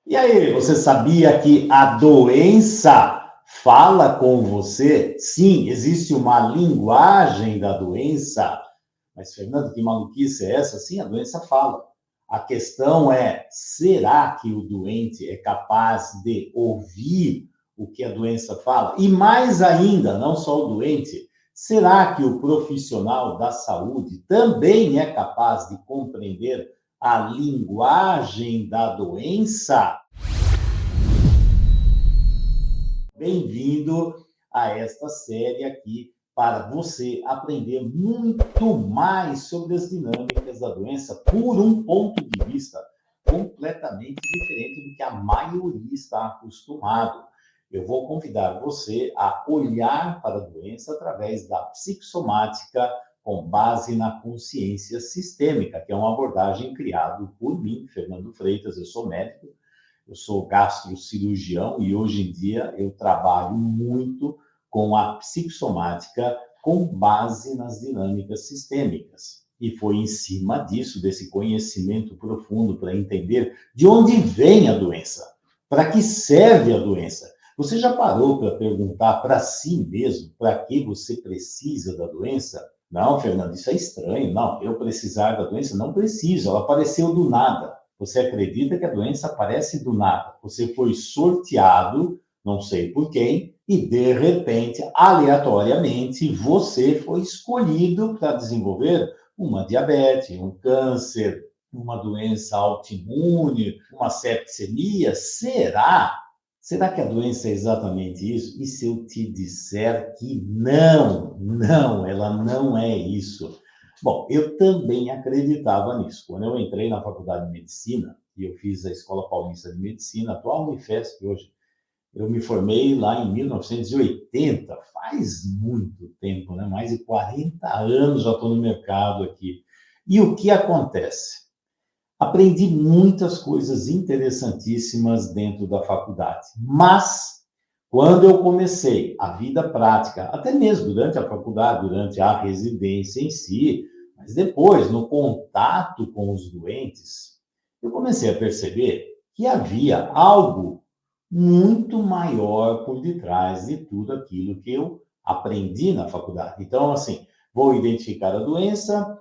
E aí, você sabia que a doença fala com você? Sim, existe uma linguagem da doença. Mas, Fernando, que maluquice é essa? Sim, a doença fala. A questão é: será que o doente é capaz de ouvir o que a doença fala? E mais ainda, não só o doente, será que o profissional da saúde também é capaz de compreender a linguagem da doença? Bem-vindo a esta série aqui para você aprender muito mais sobre as dinâmicas da doença por um ponto de vista completamente diferente do que a maioria está acostumado. Eu vou convidar você a olhar para a doença através da psicossomática com base na consciência sistêmica, que é uma abordagem criada por mim, Fernando Freitas. Eu sou médico, eu sou gastrocirurgião e hoje em dia eu trabalho muito com a psicossomática com base nas dinâmicas sistêmicas. E foi em cima disso, desse conhecimento profundo para entender de onde vem a doença, para que serve a doença. Você já parou para perguntar para si mesmo para que você precisa da doença? Não, Fernando, isso é estranho. Não, eu precisar da doença? Não preciso, ela apareceu do nada. Você acredita que a doença aparece do nada. Você foi sorteado, não sei por quem, e de repente, aleatoriamente, você foi escolhido para desenvolver uma diabetes, um câncer, uma doença autoimune, uma septicemia. Será? Será que a doença é exatamente isso? E se eu te disser que não, ela não é isso? Bom, eu também acreditava nisso. Quando eu entrei na faculdade de medicina, e eu fiz a Escola Paulista de Medicina, atual Unifesp hoje, eu me formei lá em 1980, faz muito tempo, né? Mais de 40 anos já estou no mercado aqui. E o que acontece? Aprendi muitas coisas interessantíssimas dentro da faculdade, mas quando eu comecei a vida prática, até mesmo durante a faculdade, durante a residência em si, mas depois, no contato com os doentes, eu comecei a perceber que havia algo muito maior por detrás de tudo aquilo que eu aprendi na faculdade. Então, assim, vou identificar a doença,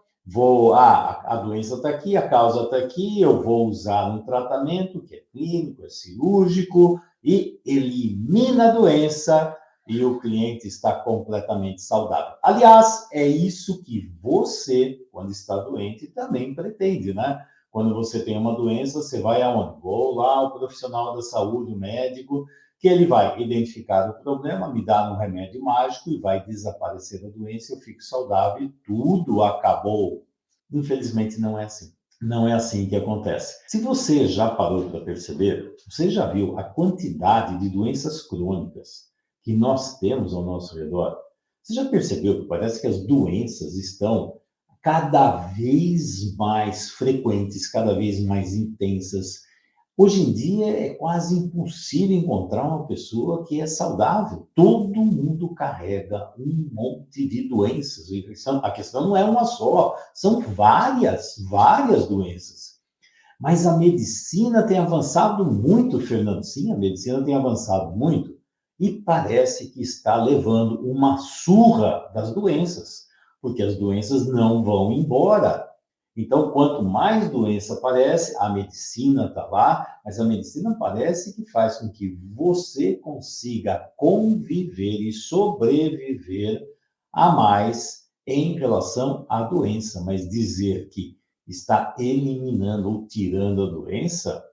a doença está aqui, a causa está aqui, eu vou usar um tratamento que é clínico, é cirúrgico, e elimina a doença e o cliente está completamente saudável. Aliás, é isso que você, quando está doente, também pretende, né? Quando você tem uma doença, você vai aonde? Vou lá ao profissional da saúde, o médico, que ele vai identificar o problema, me dar um remédio mágico e vai desaparecer a doença, eu fico saudável e tudo acabou. Infelizmente, não é assim. Não é assim que acontece. Se você já parou para perceber, você já viu a quantidade de doenças crônicas que nós temos ao nosso redor? Você já percebeu que parece que as doenças estão cada vez mais frequentes, cada vez mais intensas? Hoje em dia é quase impossível encontrar uma pessoa que é saudável. Todo mundo carrega um monte de doenças. A questão não é uma só, são várias doenças. Mas a medicina tem avançado muito, Fernando. Sim, a medicina tem avançado muito e parece que está levando uma surra das doenças, porque as doenças não vão embora. Então, quanto mais doença aparece, a medicina está lá, mas a medicina parece que faz com que você consiga conviver e sobreviver a mais em relação à doença. Mas dizer que está eliminando ou tirando a doença,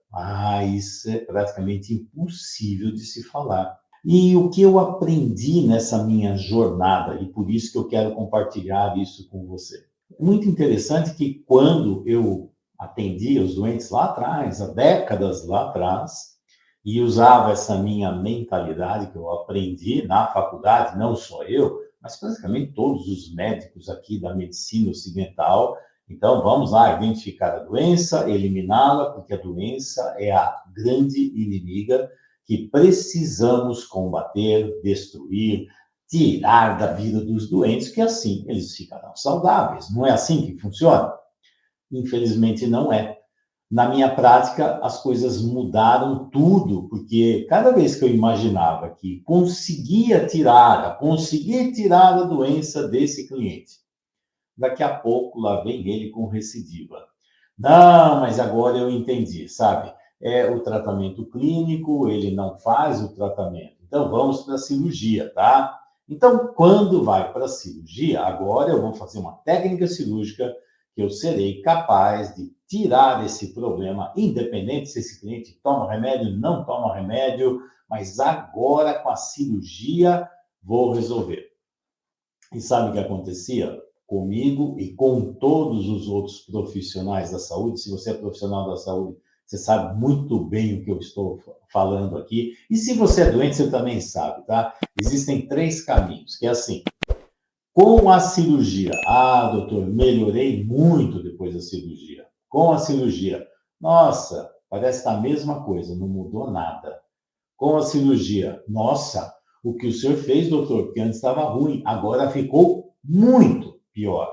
isso é praticamente impossível de se falar. E o que eu aprendi nessa minha jornada, e por isso que eu quero compartilhar isso com você. É muito interessante que quando eu atendia os doentes lá atrás, há décadas lá atrás, e usava essa minha mentalidade que eu aprendi na faculdade, não só eu, mas praticamente todos os médicos aqui da medicina ocidental. Então, vamos lá identificar a doença, eliminá-la, porque a doença é a grande inimiga que precisamos combater, destruir, tirar da vida dos doentes, que assim eles ficarão saudáveis. Não é assim que funciona? Infelizmente não é. Na minha prática, as coisas mudaram tudo, porque cada vez que eu imaginava que conseguia tirar a doença desse cliente, daqui a pouco lá vem ele com recidiva. Não, mas agora eu entendi, sabe? É o tratamento clínico, ele não faz o tratamento. Então vamos para a cirurgia, tá? Então, quando vai para a cirurgia, agora eu vou fazer uma técnica cirúrgica que eu serei capaz de tirar esse problema, independente se esse cliente toma remédio, não toma remédio, mas agora com a cirurgia vou resolver. E sabe o que acontecia? Comigo e com todos os outros profissionais da saúde. Se você é profissional da saúde, você sabe muito bem o que eu estou falando aqui. E se você é doente, você também sabe, tá? Existem 3 caminhos, que é assim. Com a cirurgia, doutor, melhorei muito depois da cirurgia. Com a cirurgia, nossa, parece estar a mesma coisa, não mudou nada. Com a cirurgia, nossa, o que o senhor fez, doutor, porque antes estava ruim, agora ficou muito pior.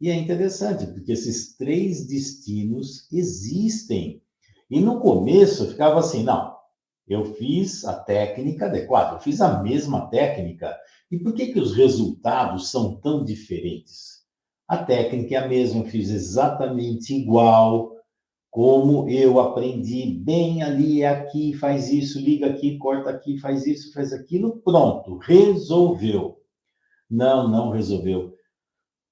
E é interessante, porque esses 3 destinos existem. E no começo eu ficava assim, não, eu fiz a técnica adequada, eu fiz a mesma técnica. E por que os resultados são tão diferentes? A técnica é a mesma, eu fiz exatamente igual, como eu aprendi bem ali, aqui, faz isso, liga aqui, corta aqui, faz isso, faz aquilo, pronto, resolveu. Não, não resolveu.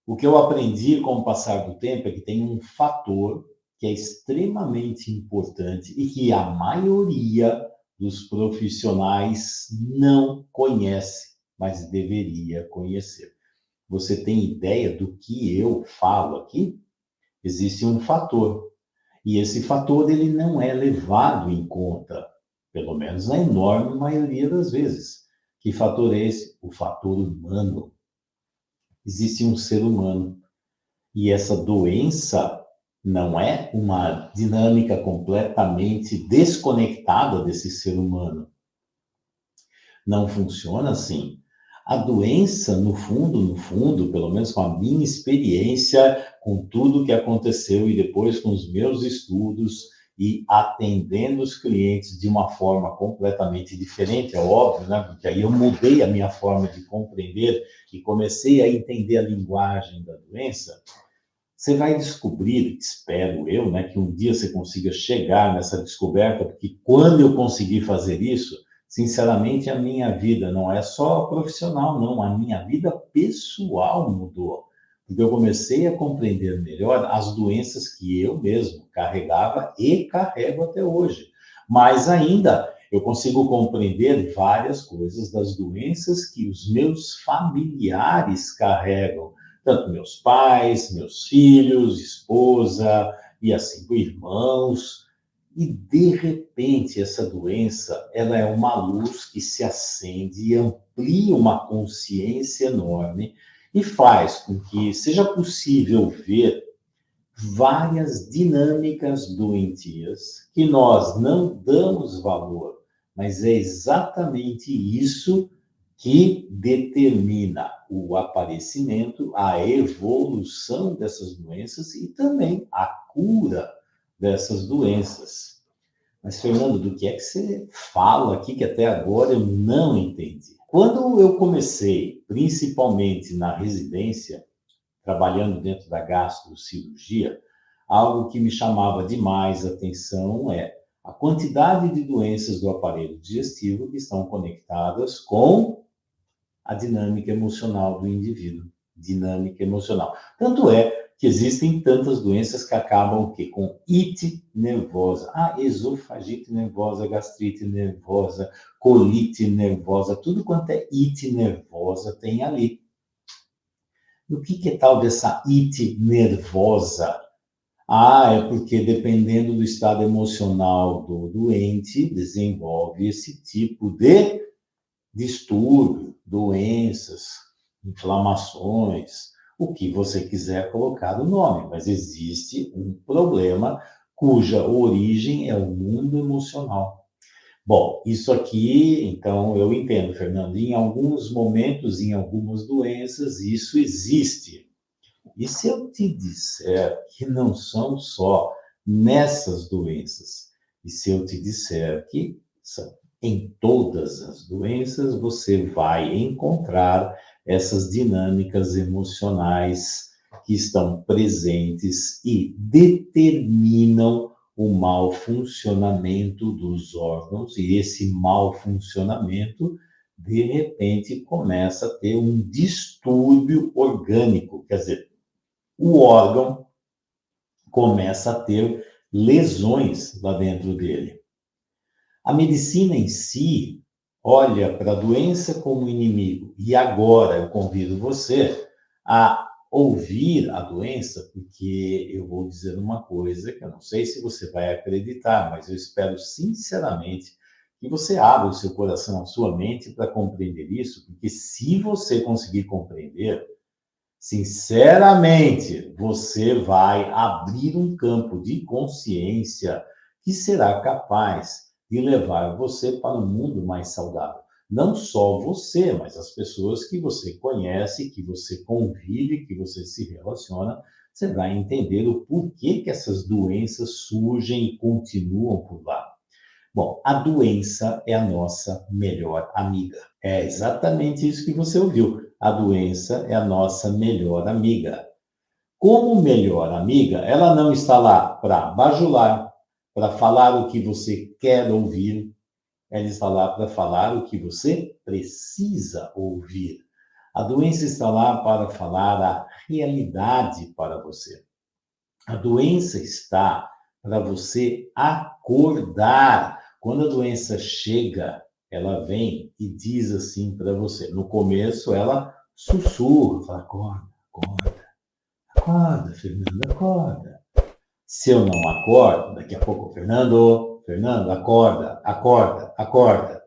O que eu aprendi com o passar do tempo é que tem um fator que é extremamente importante e que a maioria dos profissionais não conhece, mas deveria conhecer. Você tem ideia do que eu falo aqui? Existe um fator. E esse fator ele não é levado em conta, pelo menos na enorme maioria das vezes. Que fator é esse? O fator humano. Existe um ser humano. E essa doença não é uma dinâmica completamente desconectada desse ser humano. Não funciona assim. A doença, no fundo, pelo menos com a minha experiência, com tudo que aconteceu e depois com os meus estudos e atendendo os clientes de uma forma completamente diferente, é óbvio, né? Porque aí eu mudei a minha forma de compreender e comecei a entender a linguagem da doença. Você vai descobrir, espero eu, né, que um dia você consiga chegar nessa descoberta, porque quando eu conseguir fazer isso, sinceramente, a minha vida não é só profissional, não, a minha vida pessoal mudou. Porque eu comecei a compreender melhor as doenças que eu mesmo carregava e carrego até hoje. Mas ainda eu consigo compreender várias coisas das doenças que os meus familiares carregam, tanto meus pais, meus filhos, esposa, e assim, irmãos. E, de repente, essa doença, ela é uma luz que se acende e amplia uma consciência enorme e faz com que seja possível ver várias dinâmicas doentias que nós não damos valor, mas é exatamente isso que determina o aparecimento, a evolução dessas doenças e também a cura dessas doenças. Mas, Fernando, do que é que você fala aqui que até agora eu não entendi? Quando eu comecei, principalmente na residência, trabalhando dentro da gastrocirurgia, algo que me chamava demais a atenção é a quantidade de doenças do aparelho digestivo que estão conectadas com a dinâmica emocional do indivíduo. Dinâmica emocional. Tanto é que existem tantas doenças que acabam que com ite nervosa. Esofagite nervosa, gastrite nervosa, colite nervosa, tudo quanto é ite nervosa tem ali. E o que é tal dessa ite nervosa? É porque dependendo do estado emocional do doente, desenvolve esse tipo de distúrbio, doenças, inflamações, o que você quiser colocar no nome, mas existe um problema cuja origem é o mundo emocional. Bom, isso aqui, então, eu entendo, Fernando, em alguns momentos, em algumas doenças, isso existe. E se eu te disser que não são só nessas doenças. E se eu te disser que em todas as doenças você vai encontrar essas dinâmicas emocionais que estão presentes e determinam o mau funcionamento dos órgãos, e esse mau funcionamento, de repente, começa a ter um distúrbio orgânico, quer dizer, o órgão começa a ter lesões lá dentro dele. A medicina em si olha para a doença como inimigo. E agora eu convido você a ouvir a doença, porque eu vou dizer uma coisa que eu não sei se você vai acreditar, mas eu espero sinceramente que você abra o seu coração, a sua mente para compreender isso, porque se você conseguir compreender, sinceramente, você vai abrir um campo de consciência que será capaz de levar você para um mundo mais saudável. Não só você, mas as pessoas que você conhece, que você convive, que você se relaciona, você vai entender o porquê que essas doenças surgem e continuam por lá. Bom, a doença é a nossa melhor amiga. É exatamente isso que você ouviu. A doença é a nossa melhor amiga. Como melhor amiga, ela não está lá para bajular, para falar o que você quer ouvir, ela está lá para falar o que você precisa ouvir. A doença está lá para falar a realidade para você. A doença está para você acordar. Quando a doença chega, ela vem e diz assim para você. No começo, ela sussurra, fala, acorda, acorda, acorda, Fernando, acorda. Se eu não acordo, daqui a pouco, Fernando, acorda, acorda, acorda.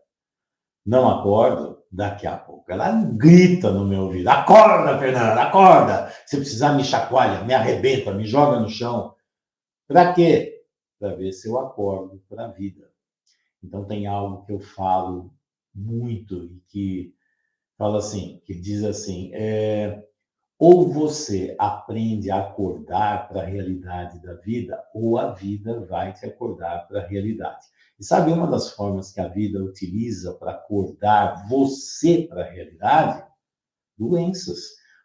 Não acordo, daqui a pouco ela grita no meu ouvido, acorda, Fernando, acorda. Se precisar, me chacoalha, me arrebenta, me joga no chão. Para quê? Para ver se eu acordo para a vida. Então, tem algo que eu falo muito e que fala assim, que diz assim, ou você aprende a acordar para a realidade da vida, ou a vida vai te acordar para a realidade. E sabe uma das formas que a vida utiliza para acordar você para a realidade? Doenças.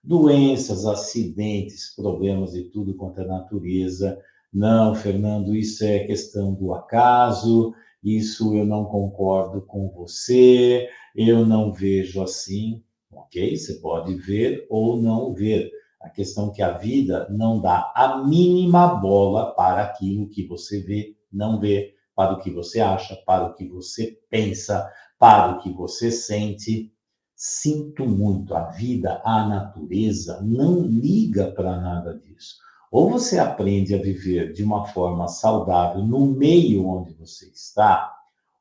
Doenças, acidentes, problemas de tudo quanto é natureza. Não, Fernando, isso é questão do acaso, isso eu não concordo com você, eu não vejo assim. Ok? Você pode ver ou não ver. A questão é que a vida não dá a mínima bola para aquilo que você vê, não vê, para o que você acha, para o que você pensa, para o que você sente. Sinto muito, a vida, a natureza não liga para nada disso. Ou você aprende a viver de uma forma saudável no meio onde você está,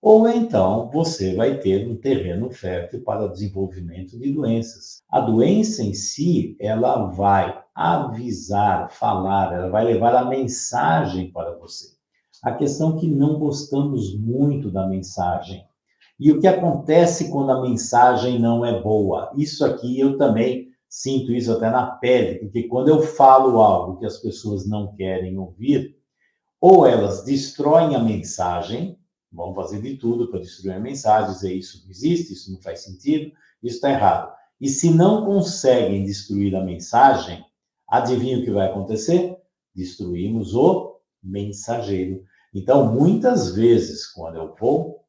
ou então você vai ter um terreno fértil para o desenvolvimento de doenças. A doença em si, ela vai avisar, falar, ela vai levar a mensagem para você. A questão é que não gostamos muito da mensagem. E o que acontece quando a mensagem não é boa? Isso aqui eu também sinto isso até na pele, porque quando eu falo algo que as pessoas não querem ouvir, ou elas destroem a mensagem, vão fazer de tudo para destruir a mensagem, dizer isso não existe, isso não faz sentido, isso está errado. E se não conseguem destruir a mensagem, adivinha o que vai acontecer? Destruímos o mensageiro. Então, muitas vezes, quando eu vou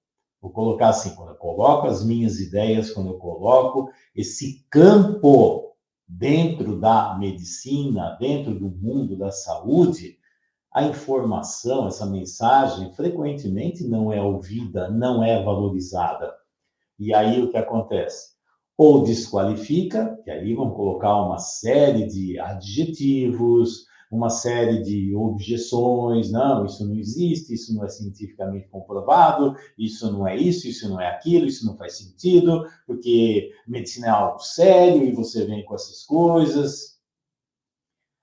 colocar assim, quando eu coloco as minhas ideias, quando eu coloco esse campo dentro da medicina, dentro do mundo da saúde, a informação, essa mensagem, frequentemente não é ouvida, não é valorizada. E aí o que acontece? Ou desqualifica, que aí vão colocar uma série de adjetivos, uma série de objeções, não, isso não existe, isso não é cientificamente comprovado, isso não é isso não é aquilo, isso não faz sentido, porque medicina é algo sério e você vem com essas coisas.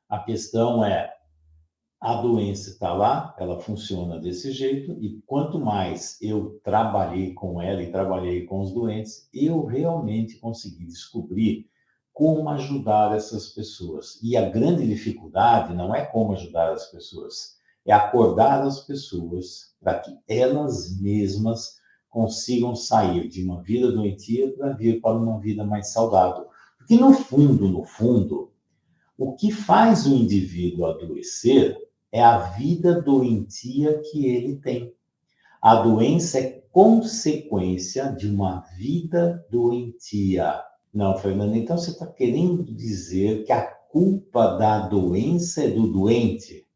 A questão é, a doença está lá, ela funciona desse jeito, e quanto mais eu trabalhei com ela e trabalhei com os doentes, eu realmente consegui descobrir como ajudar essas pessoas. E a grande dificuldade não é como ajudar as pessoas, é acordar as pessoas para que elas mesmas consigam sair de uma vida doentia para vir para uma vida mais saudável. Porque no fundo, o que faz o indivíduo adoecer é a vida doentia que ele tem. A doença é consequência de uma vida doentia. Não, Fernando, então você está querendo dizer que a culpa da doença é do doente?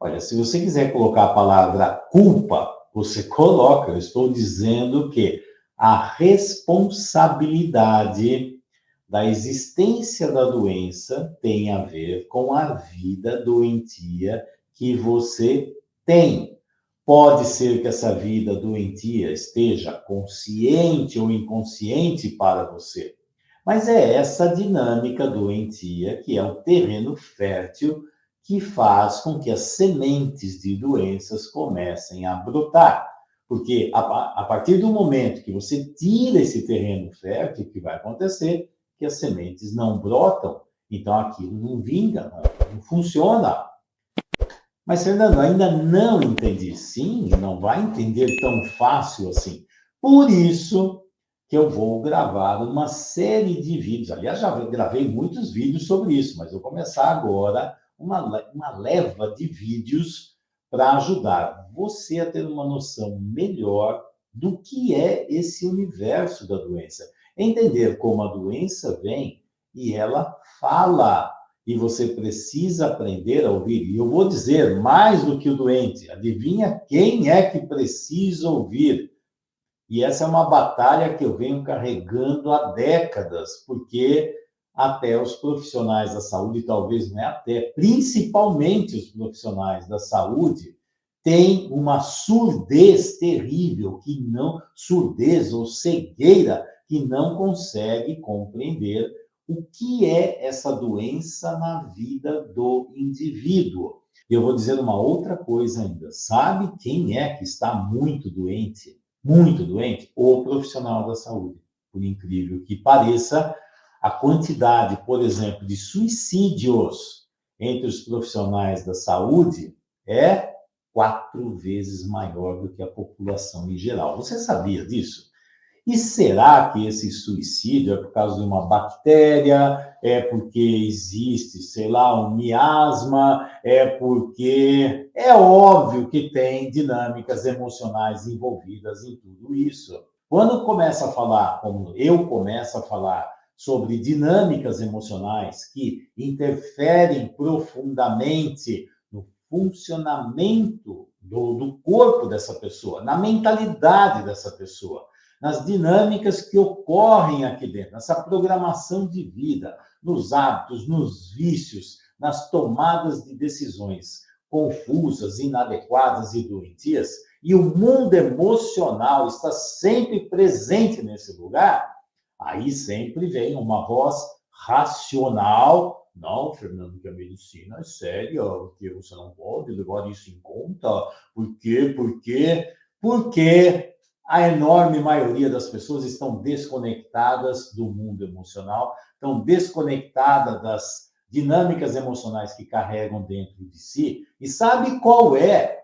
Olha, se você quiser colocar a palavra culpa, você coloca. Eu estou dizendo que a responsabilidade da existência da doença tem a ver com a vida doentia que você tem. Pode ser que essa vida doentia esteja consciente ou inconsciente para você, mas é essa dinâmica doentia que é o terreno fértil que faz com que as sementes de doenças comecem a brotar. Porque a partir do momento que você tira esse terreno fértil, o que vai acontecer? Que as sementes não brotam, então aquilo não vinga, não funciona. Mas, Fernando, ainda não entendi. Sim, não vai entender tão fácil assim. Por isso que eu vou gravar uma série de vídeos. Aliás, já gravei muitos vídeos sobre isso, mas vou começar agora uma leva de vídeos para ajudar você a ter uma noção melhor do que é esse universo da doença. Entender como a doença vem e ela fala. E você precisa aprender a ouvir. E eu vou dizer, mais do que o doente, adivinha quem é que precisa ouvir? E essa é uma batalha que eu venho carregando há décadas, porque até os profissionais da saúde, talvez não é até, principalmente os profissionais da saúde, têm uma surdez terrível, surdez ou cegueira, que não consegue compreender o que é essa doença na vida do indivíduo. Eu vou dizer uma outra coisa ainda. Sabe quem é que está muito doente? Muito doente? O profissional da saúde. Por incrível que pareça, a quantidade, por exemplo, de suicídios entre os profissionais da saúde é 4 vezes maior do que a população em geral. Você sabia disso? E será que esse suicídio é por causa de uma bactéria? É porque existe, sei lá, um miasma? É porque é óbvio que tem dinâmicas emocionais envolvidas em tudo isso. Quando começa a falar, como eu começo a falar, sobre dinâmicas emocionais que interferem profundamente no funcionamento do corpo dessa pessoa, na mentalidade dessa pessoa, nas dinâmicas que ocorrem aqui dentro, nessa programação de vida, nos hábitos, nos vícios, nas tomadas de decisões confusas, inadequadas e doentias, e o mundo emocional está sempre presente nesse lugar, aí sempre vem uma voz racional. Não, Fernando, que a medicina é séria, porque você não pode levar isso em conta. Por quê? Porque a enorme maioria das pessoas estão desconectadas do mundo emocional, estão desconectadas das dinâmicas emocionais que carregam dentro de si. E sabe qual é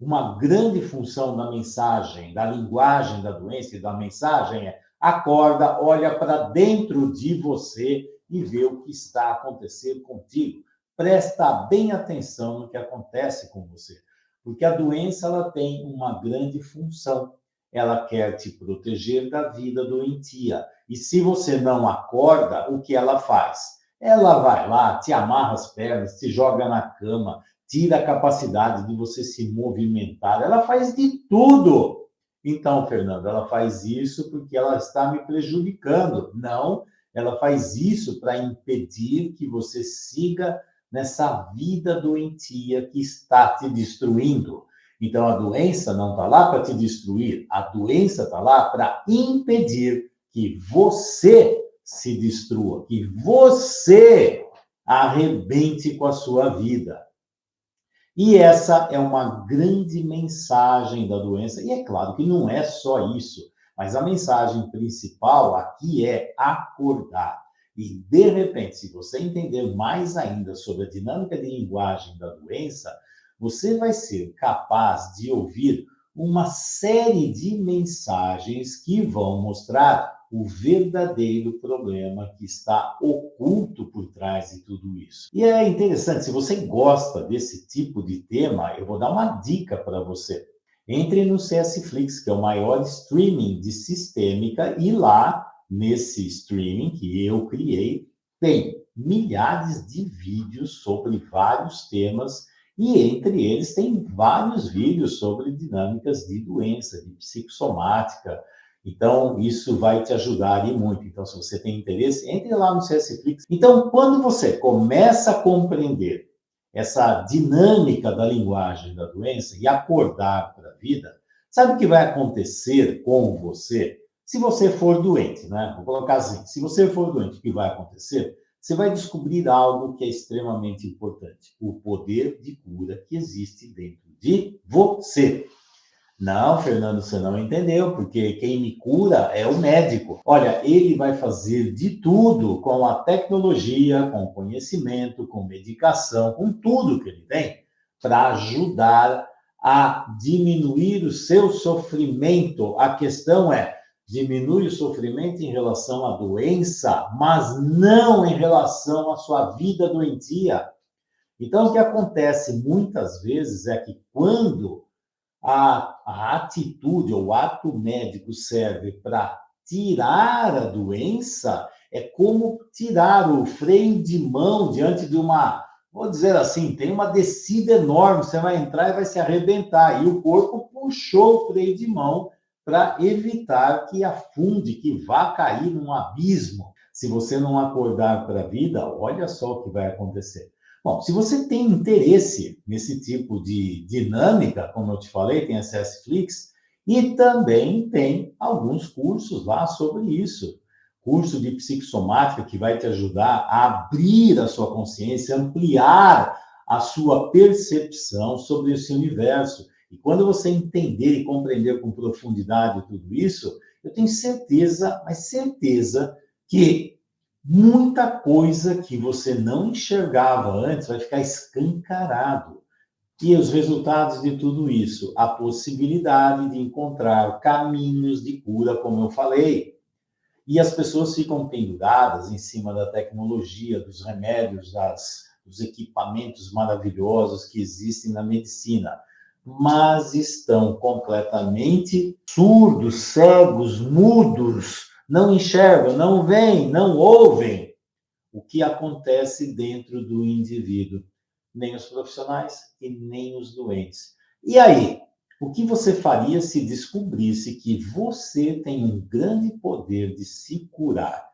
uma grande função da mensagem, da linguagem da doença e da mensagem? É: acorda, olha para dentro de você e vê o que está acontecendo contigo. Presta bem atenção no que acontece com você, porque a doença ela tem uma grande função. Ela quer te proteger da vida doentia. E se você não acorda, o que ela faz? Ela vai lá, te amarra as pernas, te joga na cama, tira a capacidade de você se movimentar. Ela faz de tudo. Então, Fernando, ela faz isso porque ela está me prejudicando. Não, ela faz isso para impedir que você siga nessa vida doentia que está te destruindo. Então, a doença não está lá para te destruir, a doença está lá para impedir que você se destrua, que você arrebente com a sua vida. E essa é uma grande mensagem da doença. E é claro que não é só isso, mas a mensagem principal aqui é acordar. E, de repente, se você entender mais ainda sobre a dinâmica de linguagem da doença, você vai ser capaz de ouvir uma série de mensagens que vão mostrar o verdadeiro problema que está oculto por trás de tudo isso. E é interessante, se você gosta desse tipo de tema, eu vou dar uma dica para você. Entre no CSFlix, que é o maior streaming de sistêmica, e lá, nesse streaming que eu criei, tem milhares de vídeos sobre vários temas, e entre eles tem vários vídeos sobre dinâmicas de doença, de psicossomática. Então, isso vai te ajudar e muito. Então, se você tem interesse, entre lá no CSFlix. Então, quando você começa a compreender essa dinâmica da linguagem da doença e acordar para a vida, sabe o que vai acontecer com você? Se você for doente, né? Vou colocar assim, se você for doente, o que vai acontecer? Você vai descobrir algo que é extremamente importante: o poder de cura que existe dentro de você. Não, Fernando, você não entendeu, porque quem me cura é o médico. Olha, ele vai fazer de tudo com a tecnologia, com o conhecimento, com medicação, com tudo que ele tem, para ajudar a diminuir o seu sofrimento. A questão é, diminui o sofrimento em relação à doença, mas não em relação à sua vida doentia. Então, o que acontece muitas vezes é que quando a atitude ou o ato médico serve para tirar a doença, é como tirar o freio de mão diante de uma, vou dizer assim, tem uma descida enorme, você vai entrar e vai se arrebentar, e o corpo puxou o freio de mão para evitar que afunde, que vá cair num abismo. Se você não acordar para a vida, olha só o que vai acontecer. Bom, se você tem interesse nesse tipo de dinâmica, como eu te falei, tem a CSFlix, e também tem alguns cursos lá sobre isso. Curso de psicossomática que vai te ajudar a abrir a sua consciência, ampliar a sua percepção sobre esse universo. E quando você entender e compreender com profundidade tudo isso, eu tenho certeza, mas certeza, que muita coisa que você não enxergava antes vai ficar escancarado. E os resultados de tudo isso, a possibilidade de encontrar caminhos de cura, como eu falei. E as pessoas ficam penduradas em cima da tecnologia, dos remédios, dos equipamentos maravilhosos que existem na medicina, mas estão completamente surdos, cegos, mudos, não enxergam, não veem, não ouvem o que acontece dentro do indivíduo, nem os profissionais e nem os doentes. E aí, o que você faria se descobrisse que você tem um grande poder de se curar?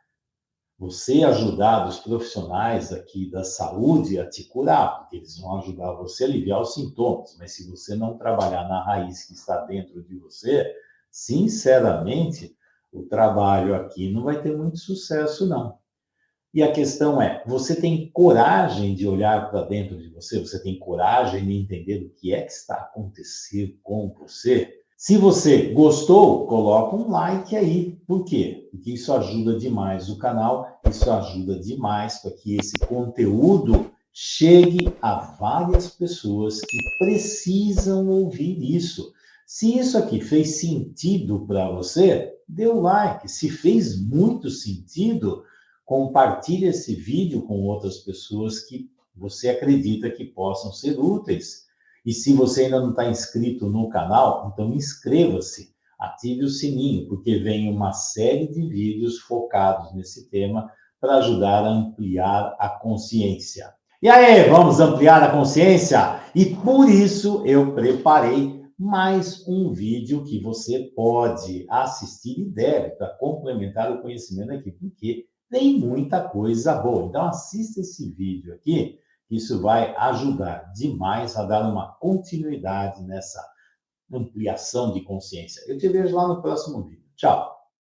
Você ajudar os profissionais aqui da saúde a te curar, porque eles vão ajudar você a aliviar os sintomas, mas se você não trabalhar na raiz que está dentro de você, sinceramente, o trabalho aqui não vai ter muito sucesso, não. E a questão é, você tem coragem de olhar para dentro de você? Você tem coragem de entender o que é que está acontecendo com você? Se você gostou, coloca um like aí. Por quê? Porque isso ajuda demais o canal, isso ajuda demais para que esse conteúdo chegue a várias pessoas que precisam ouvir isso. Se isso aqui fez sentido para você, dê o like. Se fez muito sentido, compartilhe esse vídeo com outras pessoas que você acredita que possam ser úteis. E se você ainda não está inscrito no canal, então inscreva-se, ative o sininho, porque vem uma série de vídeos focados nesse tema para ajudar a ampliar a consciência. E aí, vamos ampliar a consciência? E por isso eu preparei mais um vídeo que você pode assistir e deve para complementar o conhecimento aqui, porque tem muita coisa boa. Então assista esse vídeo aqui, isso vai ajudar demais a dar uma continuidade nessa ampliação de consciência. Eu te vejo lá no próximo vídeo. Tchau!